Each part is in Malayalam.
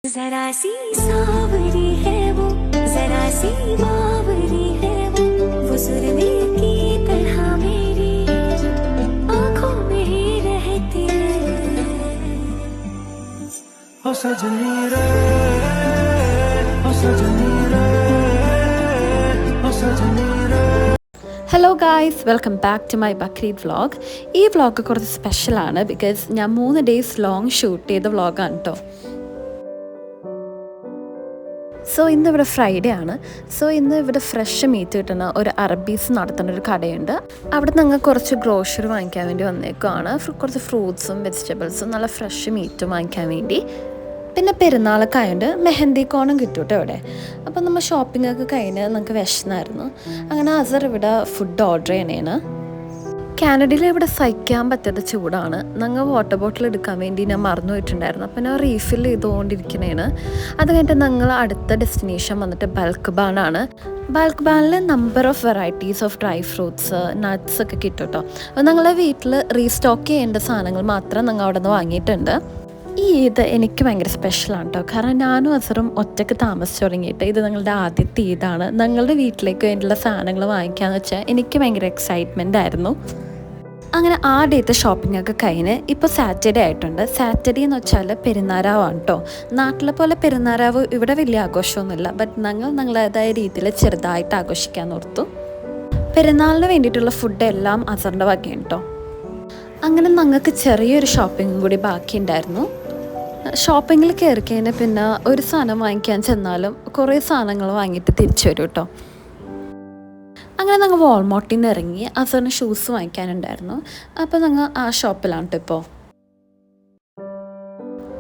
जरा सी सावरी है वो, जरा सी बावरी है वो सुरमे की तरह मेरी आँखों में ही रहती है। ओ सजनी रे, ओ सजनी रे, ओ सजनी रे। Hello guys, welcome back to my Bakrid vlog. ഈ വ്ളോഗ് കുറച്ച് സ്പെഷ്യലാണ് ബിക്കോസ് ഞാൻ 3 days ലോങ് ഷൂട്ട് ചെയ്ത വ്ളോഗാണ് കേട്ടോ. സോ ഇന്ന് ഇവിടെ ഫ്രൈഡേ ആണ്. സോ ഇന്ന് ഇവിടെ ഫ്രഷ് മീറ്റ് കിട്ടുന്ന ഒരു അറബീസ് നടത്തുന്ന ഒരു കടയുണ്ട്. അവിടെ നിന്ന് കുറച്ച് ഗ്രോസറി വാങ്ങിക്കാൻ വേണ്ടി വന്നേക്കുവാണ്. കുറച്ച് ഫ്രൂട്ട്സും വെജിറ്റബിൾസും നല്ല ഫ്രഷ് മീറ്റും വാങ്ങിക്കാൻ വേണ്ടി. പിന്നെ പെരുന്നാളൊക്കെ ആയതുകൊണ്ട് മെഹന്തി കോണും കിട്ടും കേട്ടോ ഇവിടെ. അപ്പം നമ്മൾ ഷോപ്പിംഗ് ഒക്കെ കഴിഞ്ഞ് നമുക്ക് വിശന്നായിരുന്നു. അങ്ങനെ അസർ ഇവിടെ ഫുഡ് ഓർഡർ ചെയ്യണേന്. കാനഡയിൽ ഇവിടെ സഹിക്കാൻ പറ്റാത്ത ചൂടാണ്. ഞങ്ങൾ വാട്ടർ ബോട്ടിൽ എടുക്കാൻ വേണ്ടി ഞാൻ മറന്നു പോയിട്ടുണ്ടായിരുന്നു. അപ്പം ഞാൻ റീഫിൽ ചെയ്തുകൊണ്ടിരിക്കണേന്. അത് കഴിഞ്ഞിട്ട് ഞങ്ങൾ അടുത്ത ഡെസ്റ്റിനേഷൻ വന്നിട്ട് ബൾക്ക് ബാനാണ്. ബൾക്ക് ബാനിൽ number of varieties of dry fruits, nuts ഒക്കെ കിട്ടും കേട്ടോ. അപ്പോൾ ഞങ്ങളെ വീട്ടിൽ റീസ്റ്റോക്ക് ചെയ്യേണ്ട സാധനങ്ങൾ മാത്രം ഞങ്ങൾ അവിടെ നിന്ന് വാങ്ങിയിട്ടുണ്ട്. ഈ ഈദ് എനിക്ക് ഭയങ്കര സ്പെഷ്യലാണ് കേട്ടോ. കാരണം ഞാനും അസറും ഒറ്റയ്ക്ക് താമസിച്ച് തുടങ്ങിയിട്ട് ഇത് ഞങ്ങളുടെ ആദ്യത്തെ ഈദാണ്. ഞങ്ങളുടെ വീട്ടിലേക്ക് വേണ്ടിയുള്ള സാധനങ്ങൾ വാങ്ങിക്കാമെന്ന് വെച്ചാൽ എനിക്ക് ഭയങ്കര എക്സൈറ്റ്മെൻ്റ് ആയിരുന്നു. അങ്ങനെ ആ ഡേത്തെ ഷോപ്പിംഗ് ഒക്കെ കഴിഞ്ഞ് ഇപ്പോൾ സാറ്റർഡേ ആയിട്ടുണ്ട്. സാറ്റർഡേ എന്ന് വെച്ചാൽ പെരുന്നാരാവാണ് കേട്ടോ. നാട്ടിലെ പോലെ പെരുന്നാരാവ് ഇവിടെ വലിയ ആഘോഷമൊന്നുമില്ല. ബട്ട് ഞങ്ങളേതായ രീതിയിൽ ചെറുതായിട്ട് ആഘോഷിക്കാൻ ഓർത്തു. പെരുന്നാളിന് വേണ്ടിയിട്ടുള്ള ഫുഡ് എല്ലാം അസറിൻ്റെ വകയാണ് കേട്ടോ. അങ്ങനെ ഞങ്ങൾക്ക് ചെറിയൊരു ഷോപ്പിംഗും കൂടി ബാക്കിയുണ്ടായിരുന്നു. ഷോപ്പിങ്ങിൽ കയറി കഴിഞ്ഞാൽ പിന്നെ ഒരു സാധനം വാങ്ങിക്കാൻ ചെന്നാലും കുറേ സാധനങ്ങൾ വാങ്ങിയിട്ട് തിരിച്ചു വരും കേട്ടോ. അങ്ങനെ ഞങ്ങൾ വാൾമാർട്ടിൽ നിന്ന് ഇറങ്ങി അസറിന് ഷൂസ് വാങ്ങിക്കാനുണ്ടായിരുന്നു. അപ്പോൾ ഞങ്ങൾ ആ ഷോപ്പിലാണ് കേട്ടോ ഇപ്പോൾ.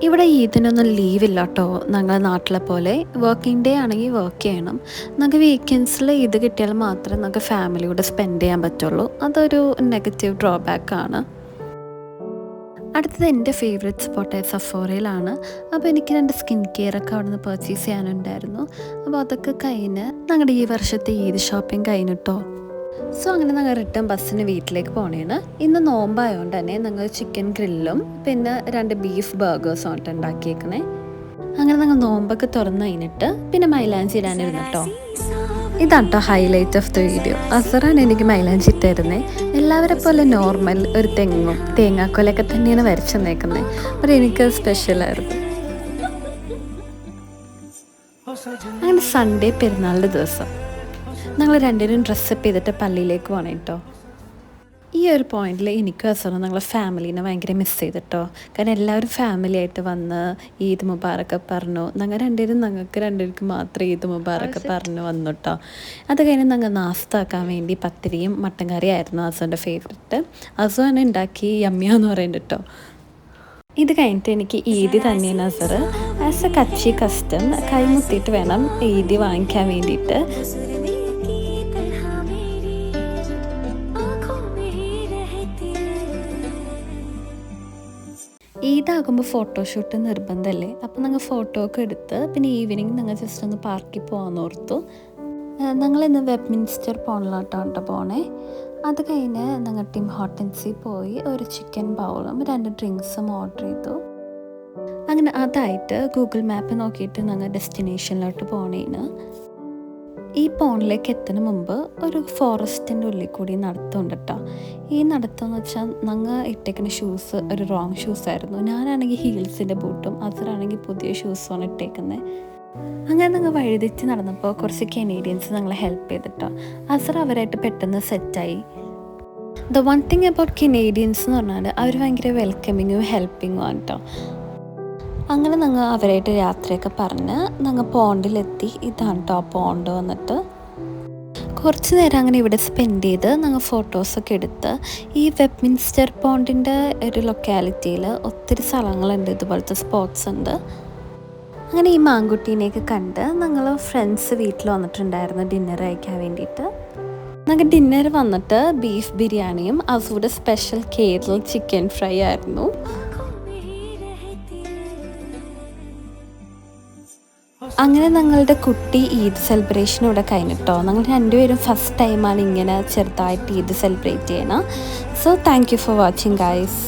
ഇവിടെ ഈദിനൊന്നും ലീവില്ല കേട്ടോ. ഞങ്ങളുടെ നാട്ടിലെ പോലെ വർക്കിംഗ് ഡേ ആണെങ്കിൽ വർക്ക് ചെയ്യണം. ഞങ്ങൾക്ക് വീക്കെൻഡ്സിൽ ഈദ് കിട്ടിയാൽ മാത്രമേ ഞങ്ങൾക്ക് ഫാമിലിയോട് സ്പെൻഡ് ചെയ്യാൻ പറ്റുള്ളൂ. അതൊരു നെഗറ്റീവ് ഡ്രോബാക്കാണ്. അടുത്തത് എൻ്റെ ഫേവറേറ്റ് സ്പോട്ടായ സഫോറയിലാണ്. അപ്പോൾ എനിക്ക് 2 സ്കിൻ കെയർ ഒക്കെ അവിടെ നിന്ന് പർച്ചേസ് ചെയ്യാനുണ്ടായിരുന്നു. അപ്പോൾ അതൊക്കെ കഴിഞ്ഞ് ഞങ്ങളുടെ ഈ വർഷത്തെ ഈദ് ഷോപ്പിംഗ് കഴിഞ്ഞിട്ടോ. സോ അങ്ങനെ ഞങ്ങൾ റിട്ടേൺ ബസ്സിന് വീട്ടിലേക്ക് പോണേണ്. ഇന്ന് നോമ്പായതുകൊണ്ട് തന്നെ ഞങ്ങൾ ചിക്കൻ ഗ്രില്ലും പിന്നെ 2 ബീഫ് ബർഗേഴ്സും ആയിട്ട് ഉണ്ടാക്കിയേക്കണേ. അങ്ങനെ ഞങ്ങൾ നോമ്പൊക്കെ തുറന്ന് കഴിഞ്ഞിട്ട് പിന്നെ മൈലാഞ്ചി ഇടാനിരുന്നു കേട്ടോ. ഇതാണ് കേട്ടോ ഹൈലൈറ്റ് ഓഫ് ദ വീഡിയോ. അസറാണ് എനിക്ക് മൈലാഞ്ചി ഇട്ടായിരുന്നേ. എല്ലാവരെ പോലെ നോർമൽ ഒരു തെങ്ങും തേങ്ങാക്കൊലൊക്കെ തന്നെയാണ് വരച്ചു തന്നേക്കുന്നത്. അപ്പോൾ എനിക്ക് സ്പെഷ്യലായിരുന്നു. അങ്ങനെ സൺഡേ പെരുന്നാളിൻ്റെ ദിവസം ഞങ്ങൾ 2 ഡ്രസ്സപ്പ് ചെയ്തിട്ട് പള്ളിയിലേക്ക് പോകണം കേട്ടോ. ഈ ഒരു പോയിന്റിൽ എനിക്കും അസറും ഞങ്ങളെ ഫാമിലീനെ ഭയങ്കര മിസ് ചെയ്തിട്ടോ. കാരണം എല്ലാവരും ഫാമിലി ആയിട്ട് വന്ന് ഈദ് മുബാറക്ക് പറഞ്ഞു. ഞങ്ങൾക്ക് രണ്ടുപേർക്ക് മാത്രം ഈദ് മുബാറക്ക് പറഞ്ഞു വന്നു കേട്ടോ. അത് കഴിഞ്ഞ് ഞങ്ങൾ നാസ്താക്കാൻ വേണ്ടി പത്തിരിയും മട്ടൻ കറിയായിരുന്നു അസുവിൻ്റെ ഫേവറേറ്റ്. അസു തന്നെ ഉണ്ടാക്കി യമ്മിയാന്ന് പറയുന്നുണ്ട് കേട്ടോ. ഇത് കഴിഞ്ഞിട്ട് എനിക്ക് ഈദി തന്നെയാണ് അസർ ആസ് എ കച്ചി കസ്റ്റം കൈമുത്തിയിട്ട് വേണം ഈദി വാങ്ങിക്കാൻ വേണ്ടിയിട്ട്. ഈദാകുമ്പോൾ ഫോട്ടോഷൂട്ട് നിർബന്ധമല്ലേ. അപ്പോൾ ഞങ്ങൾ ഫോട്ടോ ഒക്കെ എടുത്ത് പിന്നെ ഈവനിങ് ഞങ്ങൾ ജസ്റ്റ് ഒന്ന് പാർക്കിൽ പോകാമെന്ന് ഓർത്തു. ഞങ്ങളിന്ന് വെബ്മിൻസ്റ്റർ പോണിലോട്ടാണ് പോണേ. അത് കഴിഞ്ഞ് ഞങ്ങൾ ടിം ഹോട്ടൻസിൽ പോയി ഒരു ചിക്കൻ ബൗളും 2 ഡ്രിങ്ക്സും ഓർഡർ ചെയ്തു. അങ്ങനെ അതായിട്ട് ഗൂഗിൾ മാപ്പ് നോക്കിയിട്ട് ഞങ്ങൾ ഡെസ്റ്റിനേഷനിലോട്ട് പോണേന്. ഈ പോണിലേക്ക് എത്തുന്ന മുമ്പ് ഒരു ഫോറസ്റ്റിൻ്റെ ഉള്ളിൽ കൂടി നടത്തുന്നുണ്ട് കേട്ടോ. ഈ നടത്തമെന്ന് വെച്ചാൽ ഞങ്ങൾ ഇട്ടേക്കുന്ന ഷൂസ് ഒരു റോങ് ഷൂസായിരുന്നു. ഞാനാണെങ്കിൽ ഹീൽസിൻ്റെ ബൂട്ടും അസറാണെങ്കിൽ പുതിയ ഷൂസുമാണ് ഇട്ടേക്കുന്നത്. അങ്ങനെ ഞങ്ങൾ വഴിതെറ്റി നടന്നപ്പോൾ കുറച്ച് കനേഡിയൻസ് ഞങ്ങളെ ഹെൽപ്പ് ചെയ്തിട്ടോ. അസർ അവരായിട്ട് പെട്ടെന്ന് സെറ്റായി. The one thing about Canadians എന്ന് പറഞ്ഞാൽ അവർ ഭയങ്കര വെൽക്കമിങ്ങും ഹെൽപ്പിങ്ങും ആണ് കേട്ടോ. അങ്ങനെ ഞങ്ങൾ അവരായിട്ട് യാത്രയൊക്കെ പറഞ്ഞ് ഞങ്ങൾ പോണ്ടിലെത്തി. ഇതാണ് കേട്ടോ പോണ്ട് വന്നിട്ട്. കുറച്ച് നേരം അങ്ങനെ ഇവിടെ സ്പെൻഡ് ചെയ്ത് ഞങ്ങൾ ഫോട്ടോസൊക്കെ എടുത്ത്. ഈ വെബ്മിൻസ്റ്റർ പോണ്ടിൻ്റെ ഒരു ലൊക്കാലിറ്റിയിൽ ഒത്തിരി സ്ഥലങ്ങളുണ്ട്, ഇതുപോലത്തെ സ്പോട്ട്സ് ഉണ്ട്. അങ്ങനെ ഈ മാങ്കുട്ടീനെയൊക്കെ കണ്ട് ഞങ്ങൾ ഫ്രണ്ട്സ് വീട്ടിൽ വന്നിട്ടുണ്ടായിരുന്നു ഡിന്നർ കഴിക്കാൻ വേണ്ടിയിട്ട്. ഞങ്ങൾക്ക് ഡിന്നർ വന്നിട്ട് ബീഫ് ബിരിയാണിയും അസൂടെ സ്പെഷ്യൽ കേരള ചിക്കൻ ഫ്രൈ ആയിരുന്നു. അങ്ങനെ ഞങ്ങളുടെ കുട്ടി ഈദ് സെലിബ്രേഷൻ ഇവിടെ കഴിഞ്ഞിട്ടോ. ഞങ്ങൾ 2 പേരും ഫസ്റ്റ് ടൈമാണ് ഇങ്ങനെ ചെറുതായിട്ട് ഈദ് സെലിബ്രേറ്റ് ചെയ്യണം. So thank you for watching guys.